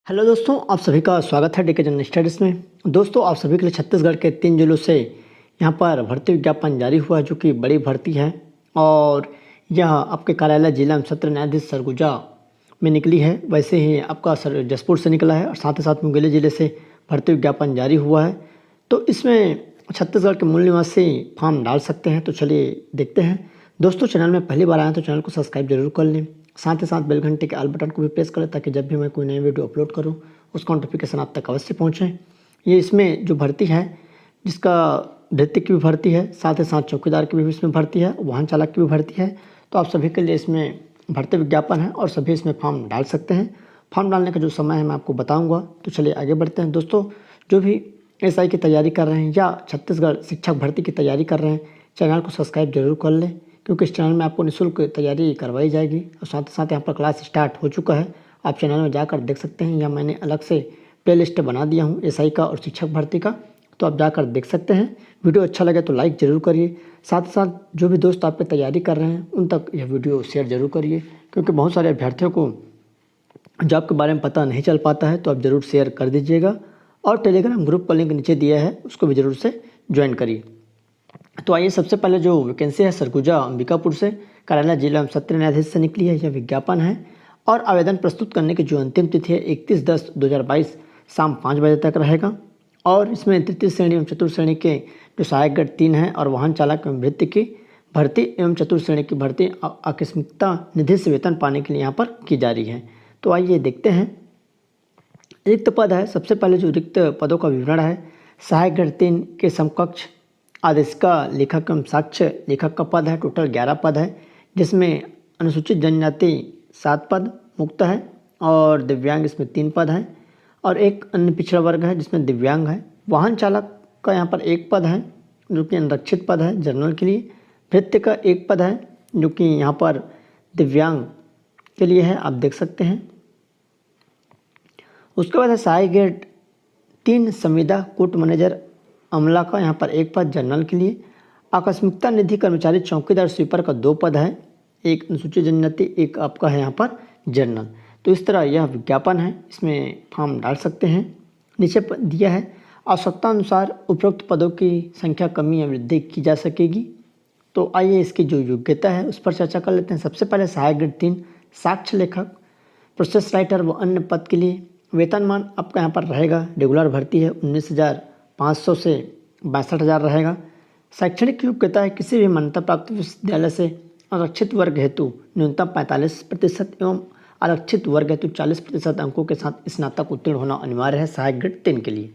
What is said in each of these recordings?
Hello दोस्तों, आप सभी का स्वागत है डेके जनरल स्टडीज़ में। दोस्तों, आप सभी के लिए छत्तीसगढ़ के 3 जिलों से यहाँ पर भर्ती विज्ञापन जारी हुआ है, जो कि बड़ी भर्ती है और यह आपके कार्यालय जिला एवं सत्र न्यायाधीश सरगुजा में निकली है। वैसे ही आपका जसपुर से निकला है और साथ ही साथ मुंगेली जिले से भर्ती विज्ञापन जारी हुआ है। तो इसमें छत्तीसगढ़ के मूल निवासी फॉर्म डाल सकते हैं। तो चलिए देखते हैं। दोस्तों, चैनल में पहली बार आए तो चैनल को सब्सक्राइब जरूर कर लें, साथ ही साथ बेल घंटे के ऑल बटन को भी प्रेस करें ताकि जब भी मैं कोई नई वीडियो अपलोड करूं उसका नोटिफिकेशन आप तक अवश्य पहुंचे। ये इसमें जो भर्ती है, जिसका भृत्य की भी भर्ती है, साथ ही साथ चौकीदार की भी इसमें भर्ती है, वाहन चालक की भी भर्ती है। तो आप सभी के लिए इसमें भर्ती विज्ञापन है और सभी इसमें फॉर्म डाल सकते हैं। फॉर्म डालने का जो समय है मैं आपको बताऊँगा। तो चलिए आगे बढ़ते हैं। दोस्तों, जो भी एसआई की तैयारी कर रहे हैं या छत्तीसगढ़ शिक्षक भर्ती की तैयारी कर रहे हैं, चैनल को सब्सक्राइब जरूर कर लें, क्योंकि इस चैनल में आपको निःशुल्क तैयारी करवाई जाएगी। और साथ ही साथ यहाँ पर क्लास स्टार्ट हो चुका है, आप चैनल में जाकर देख सकते हैं, या मैंने अलग से प्लेलिस्ट बना दिया हूँ एसआई का और शिक्षक भर्ती का, तो आप जाकर देख सकते हैं। वीडियो अच्छा लगे तो लाइक ज़रूर करिए। साथ ही साथ जो भी दोस्त आप पे तैयारी कर रहे हैं उन तक यह वीडियो शेयर जरूर करिए, क्योंकि बहुत सारे अभ्यर्थियों को जॉब के बारे में पता नहीं चल पाता है। तो आप ज़रूर शेयर कर दीजिएगा और टेलीग्राम ग्रुप का लिंक नीचे दिया है, उसको भी ज़रूर से ज्वाइन करिए। तो आइए, सबसे पहले जो वैकेंसी है सरगुजा अंबिकापुर से कार्यालय जिला एवं सत्र न्यायाधीश से निकली है। यह विज्ञापन है और आवेदन प्रस्तुत करने की जो अंतिम तिथि है 31/10/2022 शाम 5 बजे तक रहेगा। और इसमें तृतीय श्रेणी एवं चतुर्थ श्रेणी के जो सहायक ग्रेड 3 है और वाहन चालक एवं भृत्य की भर्ती एवं चतुर्थ श्रेणी की भर्ती आकस्मिकता निधि से वेतन पाने के लिए यहाँ पर की जा रही है। तो आइए देखते हैं। रिक्त पद है। सबसे पहले जो रिक्त पदों का विवरण है, सहायक ग्रेड 3 के समकक्ष आदेशिका लेखक एवं साक्ष्य लेखक का पद है। टोटल 11 पद है, जिसमें अनुसूचित जनजाति 7 पद मुक्त है और दिव्यांग इसमें 3 पद हैं और एक अन्य पिछड़ा वर्ग है जिसमें दिव्यांग है। वाहन चालक का यहाँ पर 1 पद है, जो कि अनरक्षित पद है जनरल के लिए। भृत्य का 1 पद है, जो कि यहाँ पर दिव्यांग के लिए है, आप देख सकते हैं। उसके बाद है सहायक ग्रेड 3 संविदा कोर्ट मैनेजर अमला का यहाँ पर 1 पद जनरल के लिए। आकस्मिकता निधि कर्मचारी चौकीदार स्वीपर का 2 पद है, एक अनुसूचित जनजाति, एक आपका है यहाँ पर जनरल। तो इस तरह यह विज्ञापन है, इसमें फॉर्म डाल सकते हैं। नीचे दिया है, आवश्यकता अनुसार उपरोक्त पदों की संख्या कमी या वृद्धि की जा सकेगी। तो आइए इसकी जो योग्यता है उस पर चर्चा कर लेते हैं। सबसे पहले सहायक ग्रेड 3 साक्ष्य लेखक, प्रोसेस राइटर व अन्य पद के लिए वेतनमान आपका यहाँ पर रहेगा। रेगुलर भर्ती है, 19,500 से 62,000 रहेगा। शैक्षणिक योग्यता है, किसी भी मान्यता प्राप्त विश्वविद्यालय से आरक्षित वर्ग हेतु न्यूनतम 45% एवं आरक्षित वर्ग हेतु 40% अंकों के साथ स्नातक उत्तीर्ण होना अनिवार्य है। सहायक ग्रेड 3 के लिए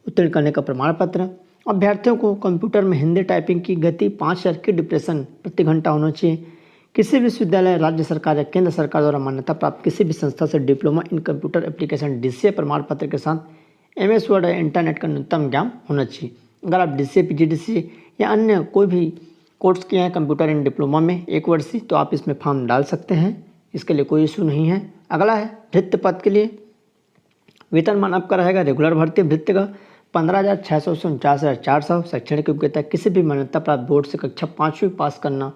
उत्तीर्ण करने का प्रमाण पत्र। अभ्यर्थियों को कंप्यूटर में हिंदी टाइपिंग की गति 5000 की डिप्रेशन प्रति घंटा होना चाहिए। किसी विश्वविद्यालय, राज्य सरकार या केंद्र सरकार द्वारा मान्यता प्राप्त किसी भी संस्था से diploma in computer application DCA प्रमाण पत्र के साथ MS वर्ड या इंटरनेट का न्यूनतम ज्ञान होना चाहिए। अगर आप DCA, PGDCA या अन्य कोई भी कोर्स किए हैं कंप्यूटर इन डिप्लोमा में 1 वर्षीय, तो आप इसमें फॉर्म डाल सकते हैं, इसके लिए कोई इशू नहीं है। अगला है भृत्य पद के लिए वेतनमान आपका रहेगा। रेगुलर भर्ती भृत्य का 15,600 से 49,400। शैक्षणिक योग्यता किसी भी मान्यता प्राप्त बोर्ड से कक्षा 5वीं पास करना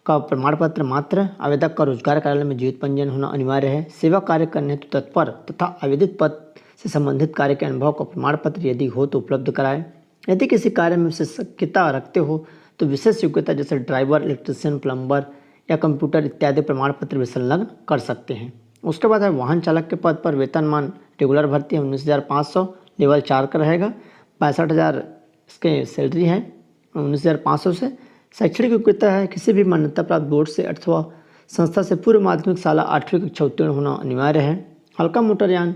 का प्रमाण पत्र मात्र। आवेदक का रोजगार कार्यालय में जीवित पंजीयन होना अनिवार्य है। सेवा कार्य करने हेतु तत्पर तथा आवेदित पद से संबंधित कार्य के अनुभव का प्रमाण पत्र यदि हो तो उपलब्ध कराएं। यदि किसी कार्य में विशेषज्ञता रखते हो तो विशेष योग्यता जैसे ड्राइवर, इलेक्ट्रीशियन, प्लम्बर या कंप्यूटर इत्यादि प्रमाण पत्र भी संलग्न कर सकते हैं। उसके बाद है वाहन चालक के पद पर वेतनमान रेगुलर भर्ती है 19,500, लेवल 4 का रहेगा। 62,000 इसके सैलरी है 19,500 से। शैक्षणिक योग्यता है, किसी भी मान्यता प्राप्त बोर्ड से अथवा संस्था से पूर्व माध्यमिक शाला 8वीं कक्षा उत्तीर्ण होना अनिवार्य है। हल्का मोटरयान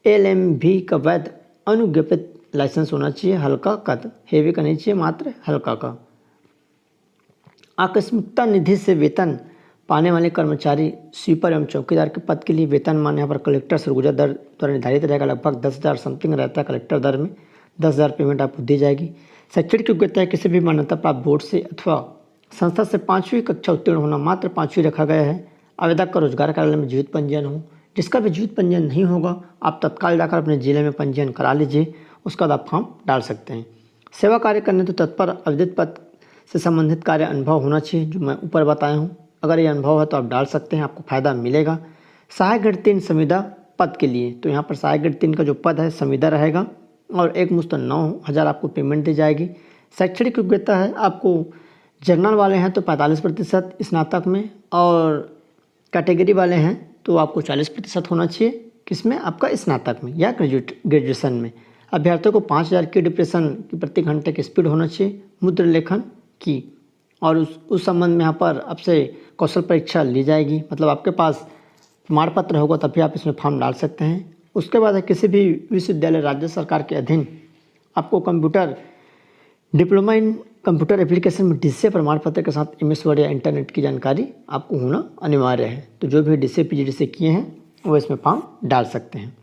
LMV का वैध अनुज्ञापित लाइसेंस होना चाहिए। हल्का कद, हेवी का नहीं चाहिए, मात्र हल्का का। आकस्मिकता निधि से वेतन पाने वाले कर्मचारी स्वीपर एवं चौकीदार के पद के लिए वेतनमान यहाँ पर कलेक्टर सरगुजा दर द्वारा निर्धारित रहेगा। लगभग 10,000 समथिंग रहता है कलेक्टर दर में, 10,000 पेमेंट आपको दी जाएगी। शैक्षणिक योग्यता है, किसी भी मान्यता प्राप्त बोर्ड से अथवा संस्था से 5वीं कक्षा उत्तीर्ण होना, मात्र 5वीं रखा गया है। आवेदक का रोजगार कार्यालय में जीवित पंजीयन हो। जिसका भी जीवित पंजीयन नहीं होगा आप तत्काल जाकर अपने जिले में पंजीयन करा लीजिए, उसका बाद आप फॉर्म डाल सकते हैं। सेवा कार्य करने तो तत्पर आवेदित पद से संबंधित कार्य अनुभव होना चाहिए, जो मैं ऊपर बताया हूँ। अगर ये अनुभव है तो आप डाल सकते हैं, आपको फ़ायदा मिलेगा। सहायक ग्रेड 3 संविदा पद के लिए। तो यहाँ पर सहायक ग्रेड 3 का जो पद है संविदा रहेगा और एक मुश्त 9,000 आपको पेमेंट दी जाएगी। शैक्षणिक योग्यता है आपको जनरल वाले हैं तो 45% स्नातक में, और कैटेगरी वाले हैं तो आपको 40% होना चाहिए। किसमें? आपका स्नातक में या ग्रेजुएशन में। अभ्यर्थियों को 5000 की डिप्रेशन की प्रति घंटे की स्पीड होना चाहिए मुद्र लेखन की, और उस संबंध में यहाँ पर आपसे कौशल परीक्षा ली जाएगी। मतलब आपके पास प्रमाण पत्र होगा तभी आप इसमें फॉर्म डाल सकते हैं। उसके बाद है किसी भी विश्वविद्यालय राज्य सरकार के अधीन आपको computer diploma in computer application में डीसीए प्रमाण पत्र के साथ एमएस वर्ड या इंटरनेट की जानकारी आपको होना अनिवार्य है। तो जो भी डीसीए पीजीडीसीए किए हैं वो इसमें फॉर्म डाल सकते हैं।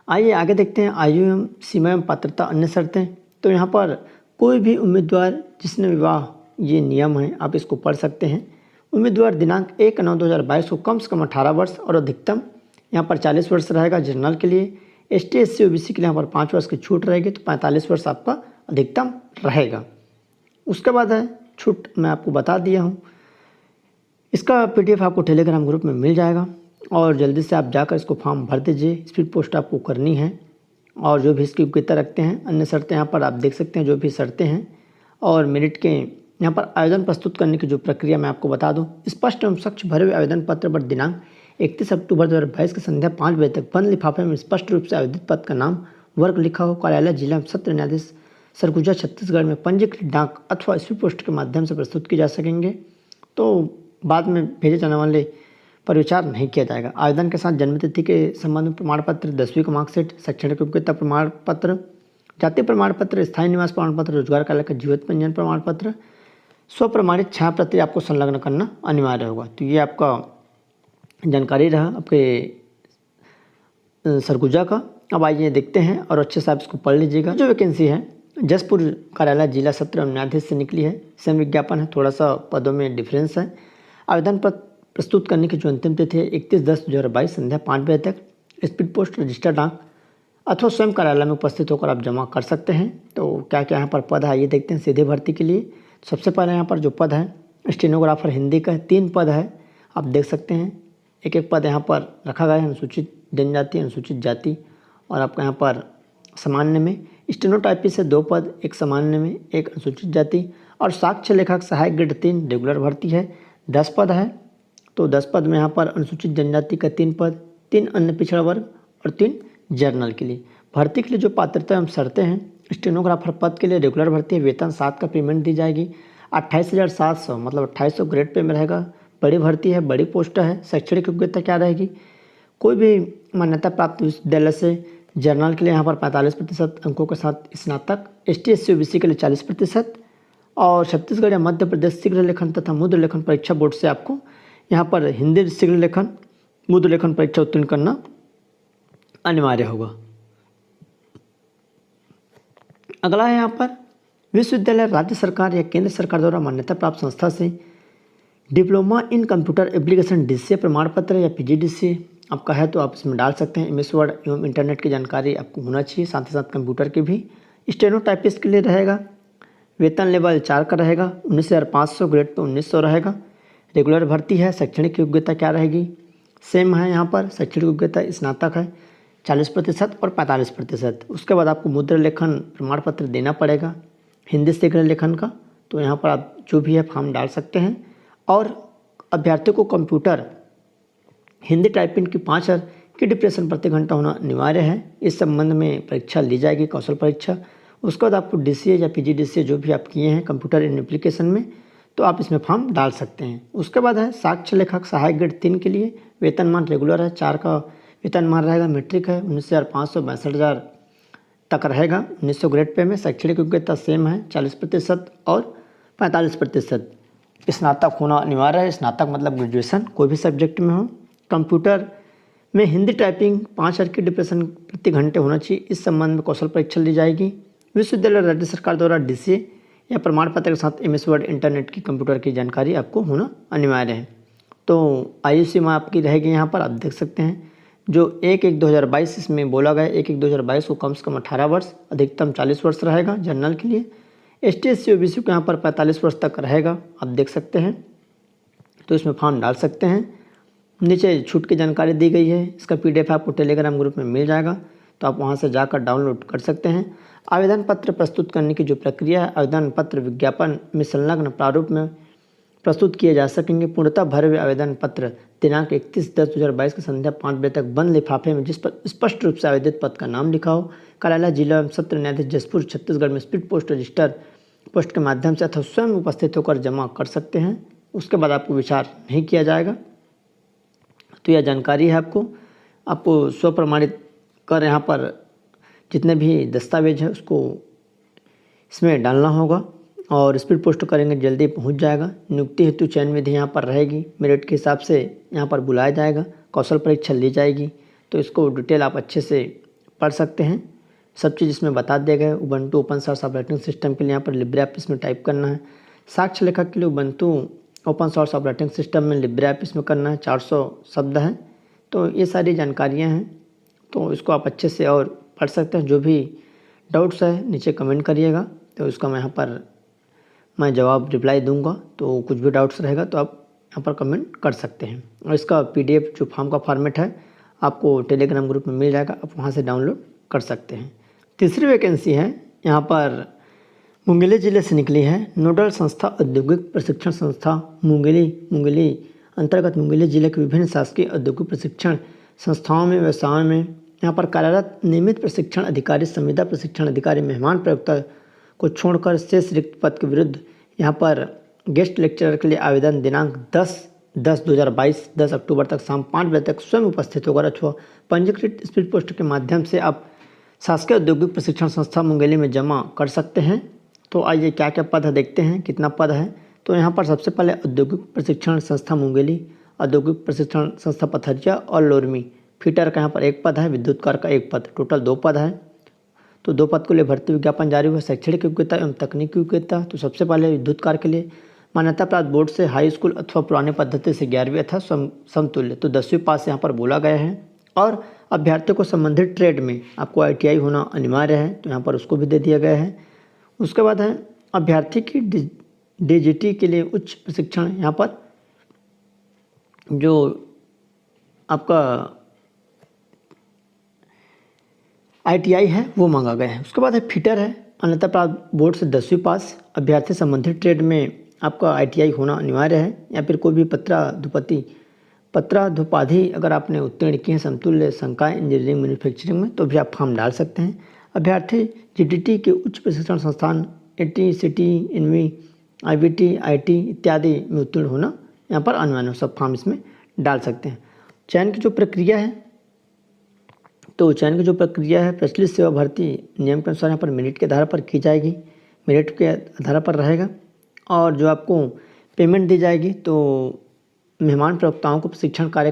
आइए आगे देखते हैं आयु एवं सीमा एवं पात्रता अन्य शर्तें। तो यहाँ पर कोई भी उम्मीदवार जिसने विवाह, ये नियम है आप इसको पढ़ सकते हैं। उम्मीदवार दिनांक 1/9/2022 को कम से कम 18 वर्ष और अधिकतम यहाँ पर 40 वर्ष रहेगा जनरल के लिए। एसटी एससी ओबीसी के लिए यहाँ पर 5 वर्ष की छूट रहेगी, तो 45 वर्ष आपका अधिकतम रहेगा। उसके बाद है छूट, मैं आपको बता दिया हूँ। इसका पीडीएफ आपको टेलीग्राम ग्रुप में मिल जाएगा और जल्दी से आप जाकर इसको फॉर्म भर दीजिए। स्पीड पोस्ट आपको करनी है और जो भी इसकी योग्यता रखते हैं अन्य शर्तें यहाँ पर आप देख सकते हैं जो भी शर्तें हैं। और मेरिट के यहाँ पर आवेदन प्रस्तुत करने की जो प्रक्रिया मैं आपको बता दूं। स्पष्ट एवं स्वच्छ भरे हुए आवेदन पत्र पर दिनांक 31 अक्टूबर 2022 की संध्या 5 बजे तक बंद लिफाफे में स्पष्ट रूप से आवेदित पद का नाम, वर्ग लिखा हो, कार्यालय जिला सत्र न्यायाधीश सरगुजा छत्तीसगढ़ में पंजीकृत डाक अथवा स्पीड पोस्ट के माध्यम से प्रस्तुत किए जा सकेंगे। तो बाद में भेजे जाने वाले पर विचार नहीं किया जाएगा। आवेदन के साथ जन्मतिथि के संबंध में प्रमाण पत्र, 10वीं का मार्कशीट, शैक्षणिक योग्यता प्रमाण पत्र, जाति प्रमाण पत्र, स्थायी निवास प्रमाण पत्र, रोजगार कार्यालय का जीवित पंजीयन प्रमाण पत्र, स्वप्रमाणित छाया प्रति आपको संलग्न करना अनिवार्य होगा। तो ये आपका जानकारी रहा आपके सरगुजा का। अब आइए देखते हैं और अच्छे से आप इसको पढ़ लीजिएगा। जो वैकेंसी है जसपुर कार्यालय जिला सत्र एवं न्यायाधीश से निकली है। सेम विज्ञापन है, थोड़ा सा पदों में डिफरेंस है। आवेदन पत्र प्रस्तुत करने की जो अंतिम तिथि है 31/10/2022 संध्या 5 बजे तक। स्पीड पोस्ट, रजिस्टर्ड डाक अथवा स्वयं कार्यालय में उपस्थित होकर आप जमा कर सकते हैं। तो क्या क्या यहाँ पर पद है ये देखते हैं। सीधे भर्ती के लिए सबसे पहले यहाँ पर जो पद है स्टेनोग्राफर हिंदी का 3 पद है, आप देख सकते हैं। एक एक पद यहाँ पर रखा गया है। अनुसूचित जनजाति, अनुसूचित जाति, और आपका यहाँ पर सामान्य में स्टेनोटाइपिस्ट से 2 पद, एक सामान्य में, एक अनुसूचित जाति, और साक्ष्य लेखक सहायक ग्रेड 3 रेगुलर भर्ती है, 10 पद है। तो 10 पद में यहाँ पर अनुसूचित जनजाति का 3 पद, 3 अन्य पिछड़ा वर्ग और 3 जर्नल के लिए। भर्ती के लिए जो पात्रता एवं शर्तें हैं, स्टेनोग्राफर पद के लिए रेगुलर भर्ती है, वेतन 7 का पेमेंट दी जाएगी, 28,700 मतलब 2800 ग्रेड पे में रहेगा। बड़ी भर्ती है, बड़ी पोस्ट है। शैक्षणिक योग्यता क्या रहेगी? कोई भी मान्यता प्राप्त विश्वविद्यालय से। जर्नल के लिए यहाँ पर 45% अंकों के साथ स्नातक, एसटी एससी ओबीसी के लिए 40%, और छत्तीसगढ़ या मध्य प्रदेश शीघ्र लेखन तथा मुद्र लेखन परीक्षा बोर्ड से आपको यहाँ पर हिंदी शीघ्र लेखन, मुद्र लेखन परीक्षा उत्तीर्ण करना अनिवार्य होगा। अगला है यहाँ पर विश्वविद्यालय राज्य सरकार या केंद्र सरकार द्वारा मान्यता प्राप्त संस्था से diploma in computer application DCA प्रमाण पत्र या पीजीडीसीए आपका है तो आप इसमें डाल सकते हैं। एमएस वर्ड एवं इंटरनेट की जानकारी आपको होना चाहिए, साथ ही साथ कंप्यूटर की भी। स्टेनोटाइपिस्ट के लिए रहेगा, वेतन लेवल 4 का रहेगा, 19,500 ग्रेड पे 1900 रहेगा। रेगुलर भर्ती है। शैक्षणिक योग्यता क्या रहेगी? सेम है यहाँ पर। शैक्षणिक योग्यता स्नातक है, 40% और 45%। उसके बाद आपको मुद्रा लेखन प्रमाण पत्र देना पड़ेगा हिंदी शीघ्र लेखन का। तो यहाँ पर आप जो भी है फॉर्म डाल सकते हैं। और अभ्यर्थियों को कंप्यूटर हिंदी टाइपिंग की 5 की डिप्रेशन प्रति घंटा होना अनिवार्य है। इस संबंध में परीक्षा ली जाएगी, कौशल परीक्षा। उसके बाद आपको डीसीए या पीजीडीसीए जो भी आप किए हैं कंप्यूटर इन एप्लीकेशन में, तो आप इसमें फॉर्म डाल सकते हैं। उसके बाद है साक्ष्य लेखक सहायक ग्रेड 3 के लिए। वेतनमान रेगुलर है, 4 का वेतनमान रहेगा। मीट्रिक है, 19,500 62,000 तक रहेगा, 1900 ग्रेड पे में। शैक्षणिक योग्यता सेम है, 40% और 45%। स्नातक होना अनिवार्य है। स्नातक मतलब ग्रेजुएशन कोई भी सब्जेक्ट में हो। कंप्यूटर में हिंदी टाइपिंग 5 की डिप्रेशन प्रति घंटे होना चाहिए। इस संबंध में कौशल परीक्षा ली जाएगी। विश्वविद्यालय राज्य सरकार द्वारा डीसीए या प्रमाण पत्र के साथ एमएस वर्ड इंटरनेट की कंप्यूटर की जानकारी आपको होना अनिवार्य है। तो आयु सीमा आपकी रहेगी यहाँ पर आप देख सकते हैं। जो 1/1/2022 इसमें बोला गया 1/1/2022 को कम से कम 18 वर्ष, अधिकतम 40 वर्ष रहेगा जनरल के लिए। एसटी एससी ओबीसी को यहाँ पर 45 वर्ष तक रहेगा, आप देख सकते हैं। तो इसमें फॉर्म डाल सकते हैं। नीचे छूट की जानकारी दी गई है। इसका PDF आपको टेलीग्राम ग्रुप में मिल जाएगा, तो आप वहां से जाकर डाउनलोड कर सकते हैं। आवेदन पत्र प्रस्तुत करने की जो प्रक्रिया है, आवेदन पत्र विज्ञापन में संलग्न प्रारूप में प्रस्तुत किए जा सकेंगे। पूर्णतः भरे हुए आवेदन पत्र दिनांक 31/10/2022 की संध्या 5 बजे तक बंद लिफाफे में जिस पर स्पष्ट रूप से आवेदित पद का नाम लिखा हो, कार्यालय जिला एवं सत्र न्यायाधीश जसपुर छत्तीसगढ़ में स्पीड पोस्ट रजिस्टर पोस्ट के माध्यम से अथवा स्वयं उपस्थित होकर जमा कर सकते हैं। उसके बाद आपको विचार नहीं किया जाएगा। तो यह जानकारी है आपको स्वप्रमाणित कर यहाँ पर जितने भी दस्तावेज है उसको इसमें डालना होगा और स्पीड पोस्ट करेंगे जल्दी पहुंच जाएगा। नियुक्ति हेतु चयन विधि यहाँ पर रहेगी, मेरिट के हिसाब से यहाँ पर बुलाया जाएगा, कौशल परीक्षा ली जाएगी। तो इसको डिटेल आप अच्छे से पढ़ सकते हैं, सब चीज़ इसमें बता दिया गया है। Ubuntu open source operating system के लिए यहाँ पर लिब्रे ऑफिस में टाइप करना है। साक्ष्य लेखक के लिए Ubuntu open source operating system में लिब्रे ऑफिस में करना है, 400 शब्द है। तो ये सारी जानकारियाँ हैं, तो इसको आप अच्छे से और पढ़ सकते हैं। जो भी डाउट्स है नीचे कमेंट करिएगा, तो इसका मैं यहाँ पर जवाब रिप्लाई दूंगा। तो कुछ भी डाउट्स रहेगा तो आप यहाँ पर कमेंट कर सकते हैं। और इसका PDF जो फॉर्म का फॉर्मेट है आपको टेलीग्राम ग्रुप में मिल जाएगा, आप वहाँ से डाउनलोड कर सकते हैं। तीसरी वैकेंसी है यहाँ पर मुंगेली जिले से निकली है। नोडल संस्था औद्योगिक प्रशिक्षण संस्था मुंगेली अंतर्गत मुंगेली जिले के विभिन्न शासकीय औद्योगिक प्रशिक्षण संस्थाओं में व्यवसायों में यहाँ पर कार्यरत नियमित प्रशिक्षण अधिकारी, संविदा प्रशिक्षण अधिकारी, मेहमान प्रयोक्ता को छोड़कर शेष रिक्त पद के विरुद्ध यहाँ पर गेस्ट लेक्चरर के लिए आवेदन दिनांक 10/10/2022 10 अक्टूबर तक शाम 5 बजे तक स्वयं उपस्थित होकर अथवा पंजीकृत स्पीड पोस्ट के माध्यम से आप शासकीय औद्योगिक प्रशिक्षण संस्था मुंगेली में जमा कर सकते हैं। तो आइए क्या क्या पद है देखते हैं, कितना पद है। तो यहाँ पर सबसे पहले औद्योगिक प्रशिक्षण संस्था मुंगेली, औद्योगिक प्रशिक्षण संस्था पथरिया और लोरमी, फिटर का यहाँ पर 1 पद है, विद्युतकार का 1 पद, टोटल 2 पद है। तो 2 पद के लिए भर्ती विज्ञापन जारी हुआ। शैक्षणिक योग्यता एवं तकनीकी योग्यता, तो सबसे पहले विद्युतकार के लिए मान्यता प्राप्त बोर्ड से हाई स्कूल अथवा पुराने पद्धति से 11वीं अथवा समतुल्य, तो 10वीं पास यहाँ पर बोला गया है। और अभ्यर्थियों को संबंधित ट्रेड में आपको ITI होना अनिवार्य है, तो यहाँ पर उसको भी दे दिया गया है। उसके बाद है अभ्यर्थी की DGT के लिए उच्च प्रशिक्षण, यहाँ पर जो आपका ITI है वो मांगा गया है। उसके बाद है फिटर है, अन्यथा प्राप्त बोर्ड से 10वीं पास, अभ्यर्थी संबंधित ट्रेड में आपका ITI होना अनिवार्य है, या फिर कोई भी पत्राधुपाधि अगर आपने उत्तीर्ण किए हैं समतुल्य संकाय इंजीनियरिंग मैन्युफैक्चरिंग में, तो भी आप फॉर्म डाल सकते हैं। अभ्यर्थी GDT के उच्च प्रशिक्षण संस्थान AT, CT, INVI, IBT, IT इत्यादि में उत्तीर्ण होना यहाँ पर अनिवार्य, सब फॉर्म इसमें डाल सकते हैं। चयन की जो प्रक्रिया है, तो चयन की जो प्रक्रिया है प्रचलित सेवा भर्ती नियम के अनुसार यहाँ पर मेरिट के आधार पर की जाएगी, मेरिट के आधार पर रहेगा। और जो आपको पेमेंट दी जाएगी, तो मेहमान प्रवक्ताओं को प्रशिक्षण कार्य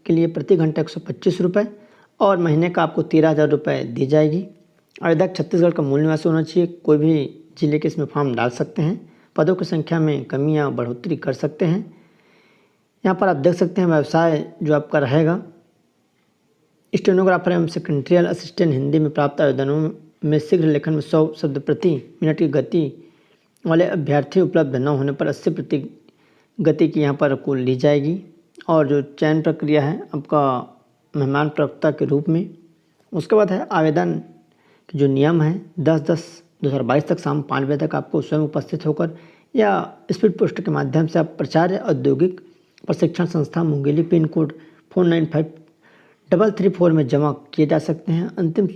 के लिए प्रति घंटे 125 रुपये और महीने का आपको 13,000 रुपये दी जाएगी। आवेदक छत्तीसगढ़ का मूल निवासी होना चाहिए, कोई भी जिले के इसमें फॉर्म डाल सकते हैं। पदों की संख्या में कमी या बढ़ोतरी कर सकते हैं। यहाँ पर आप देख सकते हैं व्यवसाय जो आपका रहेगा, स्टेनोग्राफर एवं सेक्रेटरियल असिस्टेंट हिंदी में प्राप्त आवेदनों में शीघ्र लेखन में 100 शब्द प्रति मिनट की गति वाले अभ्यर्थी उपलब्ध न होने पर 80 प्रति गति की यहाँ पर कुल ली जाएगी। और जो चयन प्रक्रिया है आपका मेहमान प्रवक्ता के रूप में। उसके बाद है आवेदन के जो नियम है 10/10/2022 तक शाम 5 बजे तक आपको स्वयं उपस्थित होकर या स्पीड पोस्ट के माध्यम से आप प्राचार्य औद्योगिक प्रशिक्षण संस्था मुंगेली पिन कोड 495334 में जमा किए जा सकते हैं। अंतिम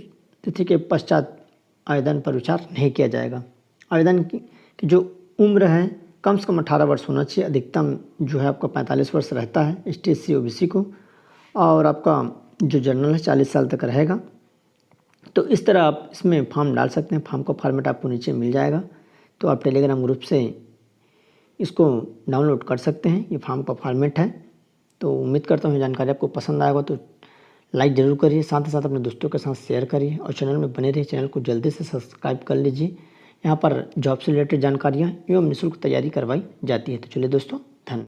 तिथि के पश्चात आवेदन पर विचार नहीं किया जाएगा। आवेदन की जो उम्र है कम से कम 18 वर्ष होना चाहिए, अधिकतम जो है आपका 45 वर्ष रहता है ST SC OBC को, और आपका जो जनरल है 40 साल तक रहेगा। तो इस तरह आप इसमें फॉर्म डाल सकते हैं। फॉर्म का फॉर्मेट आपको नीचे मिल जाएगा, तो आप टेलीग्राम ग्रुप से इसको डाउनलोड कर सकते हैं। ये फॉर्म का फॉर्मेट है। तो उम्मीद करता हूँ जानकारी आपको पसंद आएगा, तो लाइक ज़रूर करिए, साथ ही साथ अपने दोस्तों के साथ शेयर करिए और चैनल में बने रहिए। चैनल को जल्दी से सब्सक्राइब कर लीजिए। यहाँ पर जॉब से रिलेटेड जानकारियाँ एवं निःशुल्क तैयारी करवाई जाती है। तो चलिए दोस्तों,